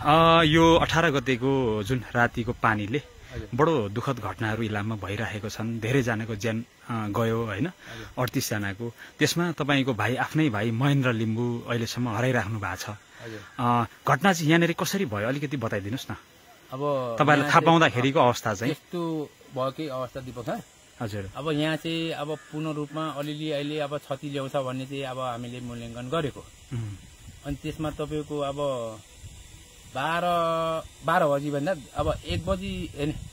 यो 18 गतेको जुन रातिको पानीले बडो दुःखद घटनाहरू इलाममा भइरहेको छन्। धेरैजनाको ज्यान गयो हैन, 38 जनाको। त्यसमा तपाईको भाइ, आफ्नै भाइ महेन्द्र लिम्बू अहिलेसम्म हराइराख्नु भएको छ। घटना चाहिँ यहाँनेरि कसरी भयो अलिकति बताइदिनुस् न। अब तपाईलाई थाहा पाउँदाखेरिको अवस्था चाहिँ यस्तो भएकै अवस्था दिपक सर। हजुर। अब यहाँ चाहिँ अब पूर्ण रूपमा अलिअलि अहिले अब क्षति ल्याउँछ भन्ने चाहिँ अब हामीले मूल्याङ्कन गरेको। अनि त्यसमा तपाईको अब 12 बजी भन्दा अब 1 बजी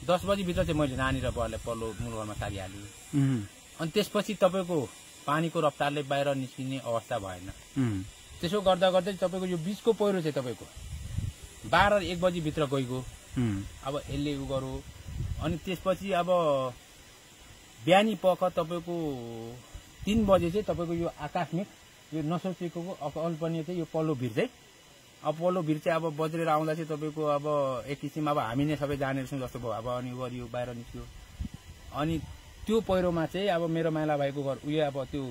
10 बजी भित्र चाहिँ मैले नानी र बुवालाई पल्लो मूलघरमा सारिहालेँ। अनि त्यसपछि तपाईको पानीको रफ्तारले बाहिर निस्किने अवस्था भएन। त्यसो गर्दा गर्दै तपाईको यो बीचको पहिरो चाहिँ तपाईको 12-1 बजी भित्र गइगयो। अब यसले उ गरो। अनि त्यसपछि अब बिहानी पख तपाईको 3 बजे चाहिँ तपाईको यो आकस्मिक यो नसोचेको अकल्पनीय चाहिँ यो पल्लो भिर चाहिँ अब पल्लो भिर चाहिँ अब बज्रेर आउँदा चाहिँ तपाईको अब एक किसिम अब हामी नै सबै जानेर छौँ जस्तो भयो। अब अनि गरियो बाहिर निस्क्यो। अनि त्यो पहिरोमा चाहिँ अब मेरो माइला भाइको घर उयो अब त्यो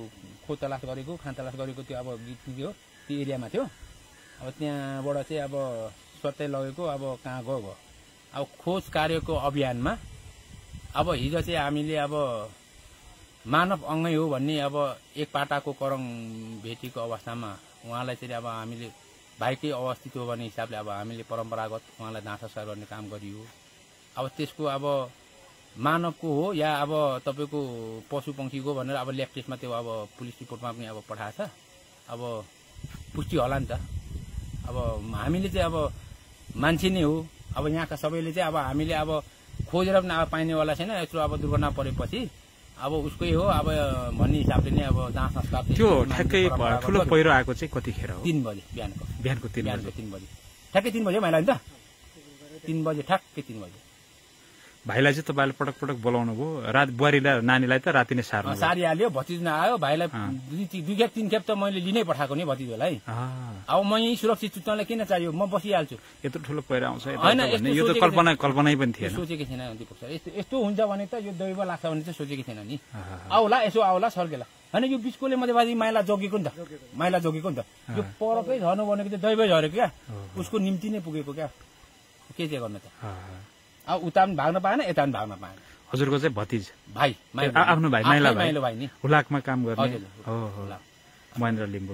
खोज तलास गरेको, खान तलास गरेको त्यो अब गीत हो त्यो एरियामा थियो। अब त्यहाँबाट चाहिँ अब सत्तै लगेको अब कहाँ गयो। अब खोज कार्यको अभियानमा अब हिजो चाहिँ हामीले अब मानव अङ्गै हो भन्ने अब एक पाटाको करङ भेटेको अवस्थामा उहाँलाई चाहिँ अब हामीले भाइकै अवस्थित हो भन्ने हिसाबले अब हामीले परम्परागत उहाँलाई दाह संस्कार गर्ने काम गरियो। अब त्यसको अब मानवको हो या अब तपाईँको पशु पक्षीको भनेर अब ल्याब टेस्टमा त्यो अब पुलिस रिपोर्टमा पनि अब पठाएछ। अब पुष्टि होला नि त। अब हामीले चाहिँ अब मान्छे नै हो। अब यहाँका सबैले चाहिँ अब हामीले अब खोजेर पनि अब पाइनेवाला छैन। यत्रो अब दुर्घटना परेपछि अब उसकै हो अब भन्ने हिसाबले नै अब दाह संस्कार। त्यो ठ्याक्कै ठुलो पहिरो आएको चाहिँ कतिखेर हो? 3 बजे बिहानको 3 बजे ठ्याक्कै 3 बजे महिला नि त 3 बजे ठ्याक्कै 3 बजे। भाइलाई चाहिँ तपाईँले पटक पटक बोलाउनु भयो। रात बुहारीलाई नानीलाई त राति नै सारिहाल्यो। भतिज नआयो। भाइलाई 2 खेप 3 खेप त मैले लिनै पठाएको नि भतिजलाई। अब म यही सुरक्षित सुत्नलाई किन चाहियो, म बसिहाल्छु। यत्रो ठुलो पहिरो आउँछ यो त कल्पनै पनि थिएन। सोचेकै थिएन दिपक सर। यस्तो हुन्छ भने त यो दैव लाग्छ भने चाहिँ सोचेकै थिएन नि। आउला यसो आउला सर्केला होइन। यो बिचकोले मध्येबाजी माइला जोगेको नि त। माइला जोगेको नि त। यो परकै झर्नु भनेको चाहिँ दैवै झरेको क्या। उसको निम्ति नै पुगेको क्या। के चाहिँ गर्नु त। अब उता पनि भाग्न पाएन, यता पनि भाग्न पाएन। हजुरको चाहिँ भतिज भाइ आफ्नो भाइ माइलो भाइ नि हुलाकमा काम गर्ने हो महेन्द्र लिम्बू।